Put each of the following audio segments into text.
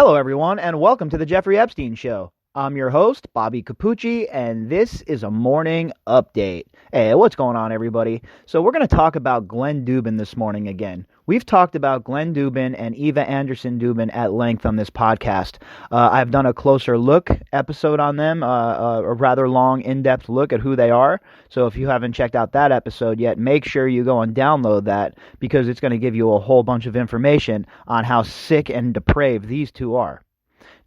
Hello, everyone, and welcome to the Jeffrey Epstein Show. I'm your host, Bobby Capucci, and this is a morning update. Hey, what's going on, everybody? So we're going to talk about Glenn Dubin this morning again. We've talked about Glenn Dubin and Eva Anderson Dubin at length on this podcast. I've done a closer look episode on them, a rather long, in-depth look at who they are. So if you haven't checked out that episode yet, make sure you go and download that because it's going to give you a whole bunch of information on how sick and depraved these two are.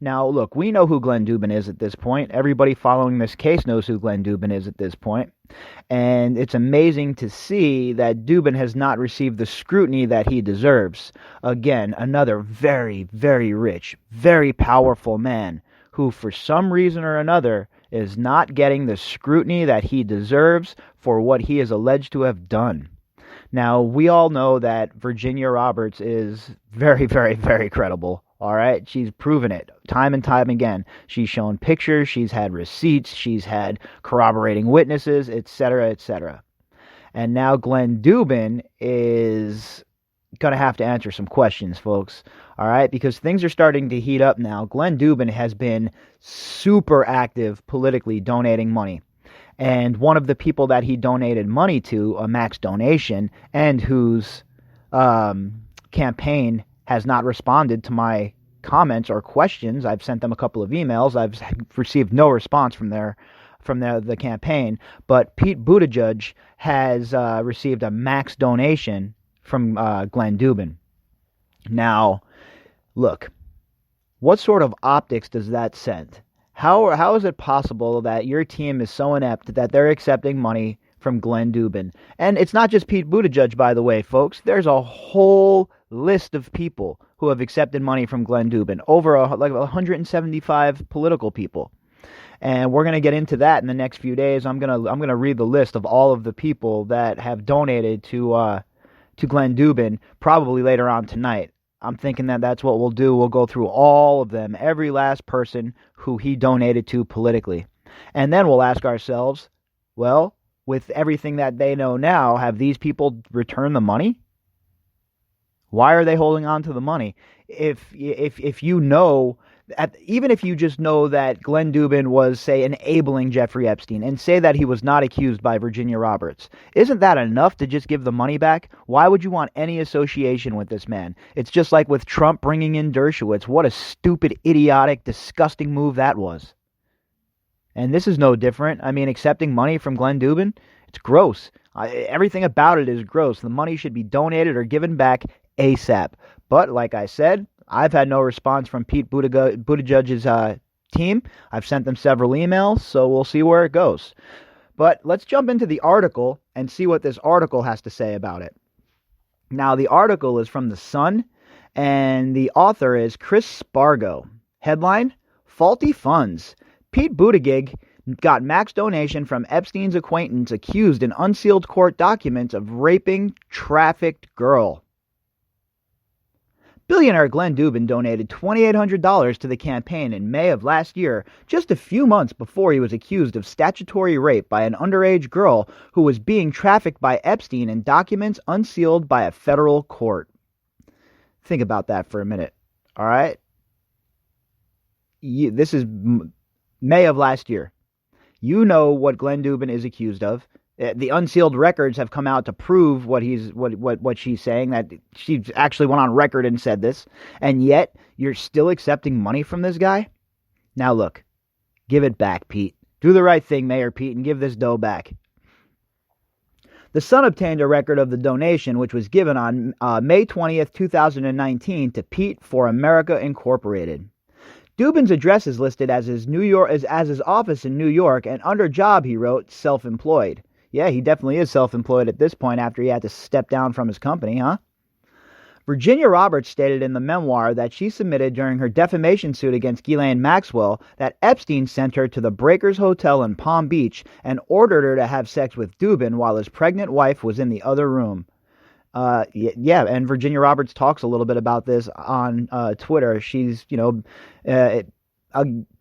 Now, look, we know who Glenn Dubin is at this point. Everybody following this case knows who Glenn Dubin is at this point. And it's amazing to see that Dubin has not received the scrutiny that he deserves. Again, another very, very rich, very powerful man who, for some reason or another, is not getting the scrutiny that he deserves for what he is alleged to have done. Now, we all know that Virginia Roberts is very, very, very credible. All right, she's proven it time and time again. She's shown pictures, she's had receipts, she's had corroborating witnesses, etc., etc. And now Glenn Dubin is going to have to answer some questions, folks. All right, because things are starting to heat up now. Glenn Dubin has been super active politically donating money. And one of the people that he donated money to, a max donation, and whose campaign has not responded to my comments or questions. I've sent them a couple of emails. I've received no response from the campaign. But Pete Buttigieg has received a max donation from Glenn Dubin. Now, look, what sort of optics does that send? How is it possible that your team is so inept that they're accepting money from Glenn Dubin? And it's not just Pete Buttigieg, by the way, folks. There's a whole list of people who have accepted money from Glenn Dubin, over like 175 political people. And we're going to get into that in the next few days. I'm going to read the list of all of the people that have donated to Glenn Dubin probably later on tonight. I'm thinking that that's what we'll do. We'll go through all of them, every last person who he donated to politically. And then we'll ask ourselves, well, with everything that they know now, have these people returned the money? Why are they holding on to the money? If you know, even if you just know that Glenn Dubin was, say, enabling Jeffrey Epstein, and say that he was not accused by Virginia Roberts, isn't that enough to just give the money back? Why would you want any association with this man? It's just like with Trump bringing in Dershowitz. What a stupid, idiotic, disgusting move that was. And this is no different. I mean, accepting money from Glenn Dubin, it's gross. Everything about it is gross. The money should be donated or given back ASAP. But like I said, I've had no response from Pete Buttigieg's team. I've sent them several emails, so we'll see where it goes. But let's jump into the article and see what this article has to say about it. Now, the article is from The Sun, and the author is Chris Spargo. Headline, Faulty Funds. Pete Buttigieg got max donation from Epstein's acquaintance accused in unsealed court documents of raping trafficked girl. Billionaire Glenn Dubin donated $2,800 to the campaign in May of last year, just a few months before he was accused of statutory rape by an underage girl who was being trafficked by Epstein in documents unsealed by a federal court. Think about that for a minute, all right? This is May of last year. You know what Glenn Dubin is accused of. The unsealed records have come out to prove what she's saying, that she actually went on record and said this, and yet you're still accepting money from this guy? Now look, give it back, Pete. Do the right thing, Mayor Pete, and give this dough back. The Sun obtained a record of the donation, which was given on May 20th, 2019 to Pete for America Incorporated. Dubin's address is listed as his office in New York, and under job he wrote self-employed. Yeah, he definitely is self-employed at this point after he had to step down from his company, huh? Virginia Roberts stated in the memoir that she submitted during her defamation suit against Ghislaine Maxwell that Epstein sent her to the Breakers Hotel in Palm Beach and ordered her to have sex with Dubin while his pregnant wife was in the other room. Yeah, and Virginia Roberts talks a little bit about this on Twitter. She's,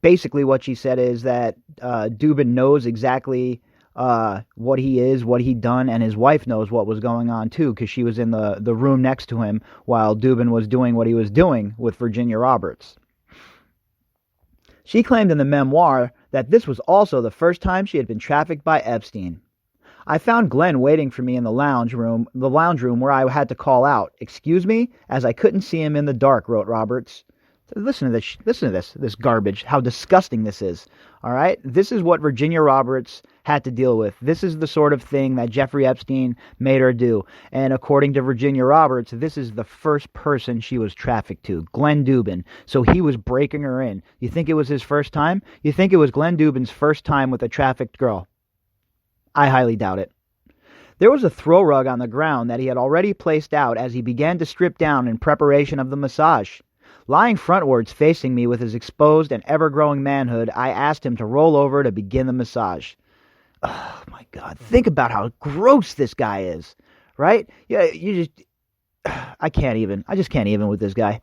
basically what she said is that Dubin knows exactly what he is, what he done, and his wife knows what was going on too, because she was in the room next to him while Dubin was doing what he was doing with Virginia Roberts. She claimed in the memoir that this was also the first time she had been trafficked by Epstein. I found Glenn waiting for me in the lounge room where I had to call out, "Excuse me," as I couldn't see him in the dark, wrote Roberts. Listen to this garbage, how disgusting this is. All right? This is what Virginia Roberts had to deal with. This is the sort of thing that Jeffrey Epstein made her do. And according to Virginia Roberts, this is the first person she was trafficked to, Glenn Dubin. So he was breaking her in. You think it was his first time? You think it was Glenn Dubin's first time with a trafficked girl? I highly doubt it. There was a throw rug on the ground that he had already placed out as he began to strip down in preparation of the massage. Lying frontwards facing me with his exposed and ever-growing manhood, I asked him to roll over to begin the massage. Oh, my God. Think about how gross this guy is, right? Yeah, I just can't even with this guy.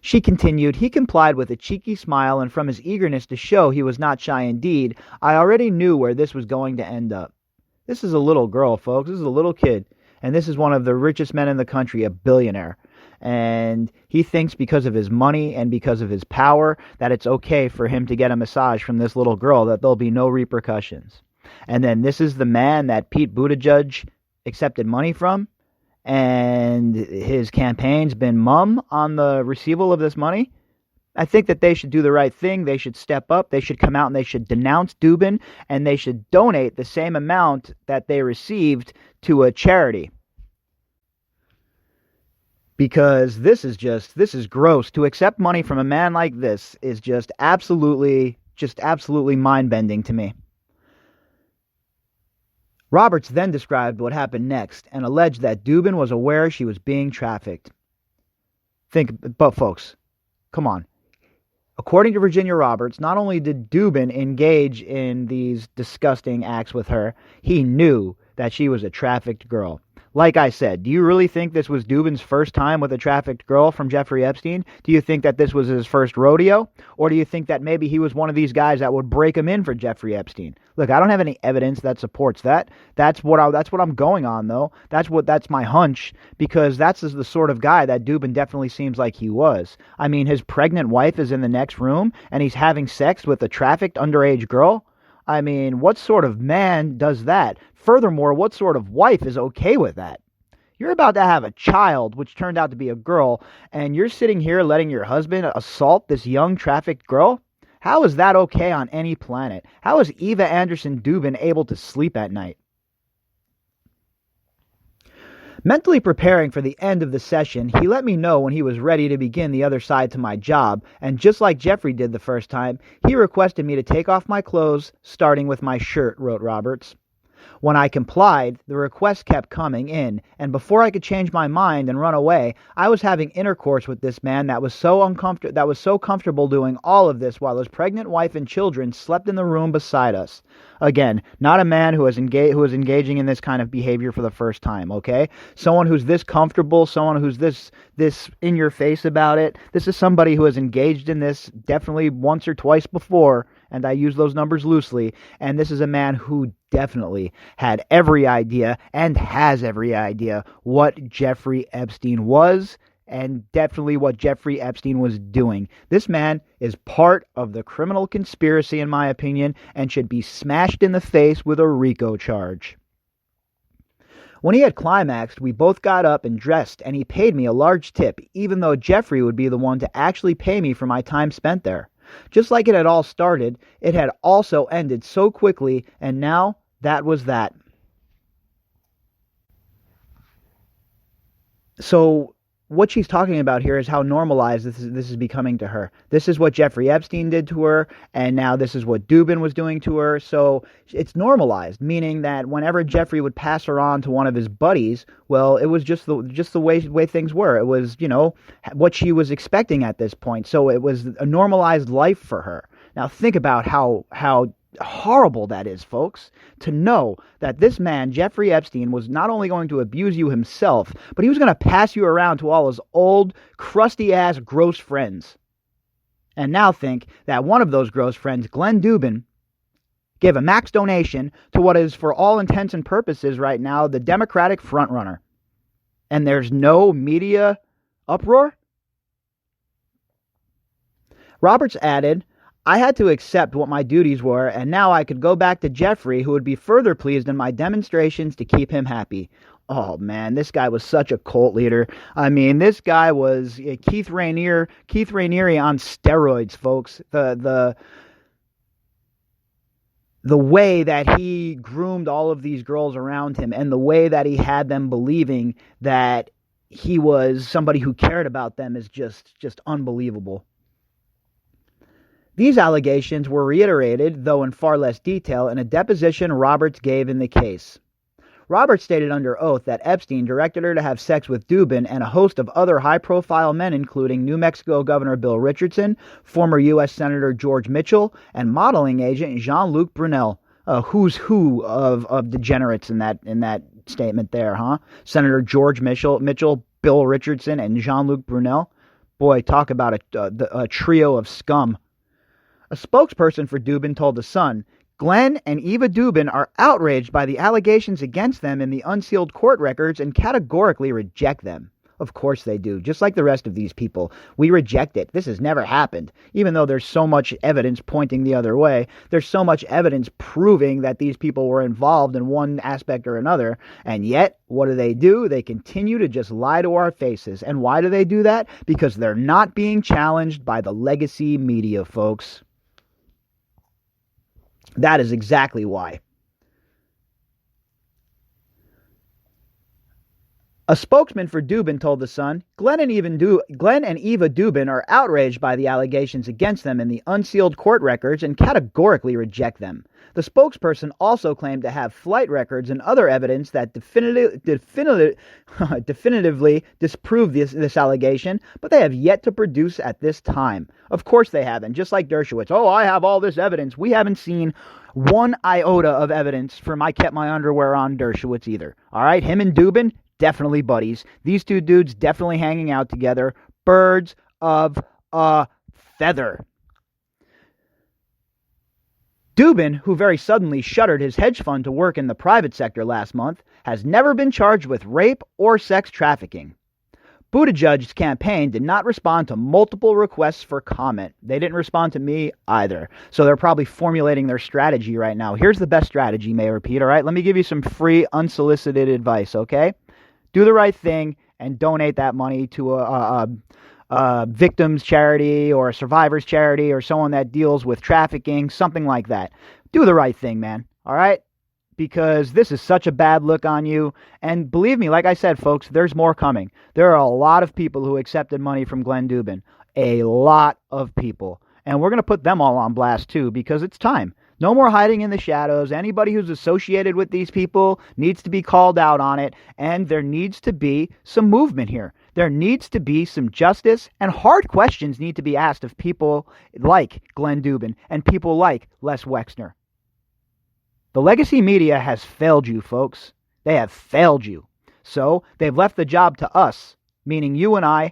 She continued. He complied with a cheeky smile, and from his eagerness to show he was not shy indeed, I already knew where this was going to end up. This is a little girl, folks. This is a little kid. And this is one of the richest men in the country, a billionaire. And he thinks because of his money and because of his power that it's okay for him to get a massage from this little girl, that there'll be no repercussions. And then this is the man that Pete Buttigieg accepted money from, and his campaign's been mum on the receival of this money. I think that they should do the right thing. They should step up. They should come out and they should denounce Dubin, and they should donate the same amount that they received to a charity. Because this is gross. To accept money from a man like this is just absolutely mind-bending to me. Roberts then described what happened next and alleged that Dubin was aware she was being trafficked. But folks, come on. According to Virginia Roberts, not only did Dubin engage in these disgusting acts with her, he knew that she was a trafficked girl. Like I said, do you really think this was Dubin's first time with a trafficked girl from Jeffrey Epstein? Do you think that this was his first rodeo? Or do you think that maybe he was one of these guys that would break him in for Jeffrey Epstein? Look, I don't have any evidence that supports that. That's what I'm going on, though. That's my hunch, because that's the sort of guy that Dubin definitely seems like he was. I mean, his pregnant wife is in the next room, and he's having sex with a trafficked underage girl? I mean, what sort of man does that? Furthermore, what sort of wife is okay with that? You're about to have a child, which turned out to be a girl, and you're sitting here letting your husband assault this young trafficked girl? How is that okay on any planet? How is Eva Anderson Dubin able to sleep at night? Mentally preparing for the end of the session, he let me know when he was ready to begin the other side to my job, and just like Jeffrey did the first time, he requested me to take off my clothes, starting with my shirt, wrote Roberts. When I complied, the requests kept coming in, and before I could change my mind and run away, I was having intercourse with this man that was so comfortable doing all of this while his pregnant wife and children slept in the room beside us. Again, not a man who is engaging in this kind of behavior for the first time, okay? Someone who's this comfortable, someone who's this in your face about it. This is somebody who has engaged in this definitely once or twice before, and I use those numbers loosely, and this is a man who definitely had every idea and has every idea what Jeffrey Epstein was, and definitely what Jeffrey Epstein was doing. This man is part of the criminal conspiracy, in my opinion, and should be smashed in the face with a RICO charge. When he had climaxed, we both got up and dressed, and he paid me a large tip, even though Jeffrey would be the one to actually pay me for my time spent there. Just like it had all started, it had also ended so quickly, and now that was that. So what she's talking about here is how normalized this is becoming to her. This is what Jeffrey Epstein did to her, and now this is what Dubin was doing to her. So it's normalized, meaning that whenever Jeffrey would pass her on to one of his buddies, well, it was just the way things were. It was, what she was expecting at this point. So it was a normalized life for her. Now think about how horrible that is, folks, to know that this man, Jeffrey Epstein, was not only going to abuse you himself, but he was going to pass you around to all his old, crusty-ass, gross friends. And now think that one of those gross friends, Glenn Dubin, gave a max donation to what is, for all intents and purposes right now, the Democratic frontrunner. And there's no media uproar? Roberts added, I had to accept what my duties were, and now I could go back to Jeffrey, who would be further pleased in my demonstrations to keep him happy. Oh man, this guy was such a cult leader. I mean, this guy was Keith Raniere on steroids, folks. The way that he groomed all of these girls around him, and the way that he had them believing that he was somebody who cared about them, is just unbelievable. These allegations were reiterated, though in far less detail, in a deposition Roberts gave in the case. Roberts stated under oath that Epstein directed her to have sex with Dubin and a host of other high-profile men, including New Mexico Governor Bill Richardson, former U.S. Senator George Mitchell, and modeling agent Jean-Luc Brunel. Who's who of degenerates in that statement there, huh? Senator George Mitchell, Bill Richardson, and Jean-Luc Brunel. Boy, talk about a trio of scum. A spokesperson for Dubin told The Sun, Glenn and Eva Dubin are outraged by the allegations against them in the unsealed court records and categorically reject them. Of course they do, just like the rest of these people. We reject it. This has never happened. Even though there's so much evidence pointing the other way, there's so much evidence proving that these people were involved in one aspect or another, and yet, what do? They continue to just lie to our faces. And why do they do that? Because they're not being challenged by the legacy media, folks. That is exactly why. A spokesman for Dubin told The Sun, Glenn and Eva Dubin are outraged by the allegations against them in the unsealed court records and categorically reject them. The spokesperson also claimed to have flight records and other evidence that definitively disprove this allegation, but they have yet to produce at this time. Of course they haven't, just like Dershowitz. Oh, I have all this evidence. We haven't seen one iota of evidence from I kept my underwear on Dershowitz either. All right, him and Dubin, definitely buddies. These two dudes definitely hanging out together. Birds of a feather. Dubin, who very suddenly shuttered his hedge fund to work in the private sector last month, has never been charged with rape or sex trafficking. Buttigieg's campaign did not respond to multiple requests for comment. They didn't respond to me either. So they're probably formulating their strategy right now. Here's the best strategy, Mayor Pete, all right? Let me give you some free, unsolicited advice, okay? Do the right thing and donate that money to a victims charity or a survivors charity or someone that deals with trafficking, something like that. Do the right thing, man, all right? Because this is such a bad look on you. And believe me, like I said, folks, there's more coming. There are a lot of people who accepted money from Glenn Dubin. A lot of people. And we're going to put them all on blast, too, because it's time. No more hiding in the shadows. Anybody who's associated with these people needs to be called out on it. And there needs to be some movement here. There needs to be some justice, and hard questions need to be asked of people like Glenn Dubin and people like Les Wexner. The legacy media has failed you, folks. They have failed you. So they've left the job to us, meaning you and I,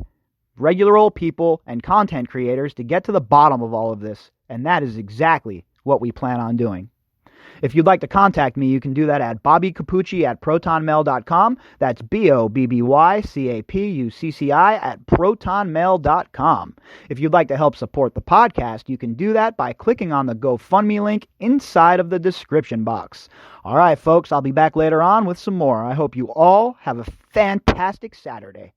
regular old people and content creators, to get to the bottom of all of this. And that is exactly what we plan on doing. If you'd like to contact me, you can do that at bobbycapucci@protonmail.com. That's BOBBYCAPUCCI@protonmail.com. If you'd like to help support the podcast, you can do that by clicking on the GoFundMe link inside of the description box. All right, folks, I'll be back later on with some more. I hope you all have a fantastic Saturday.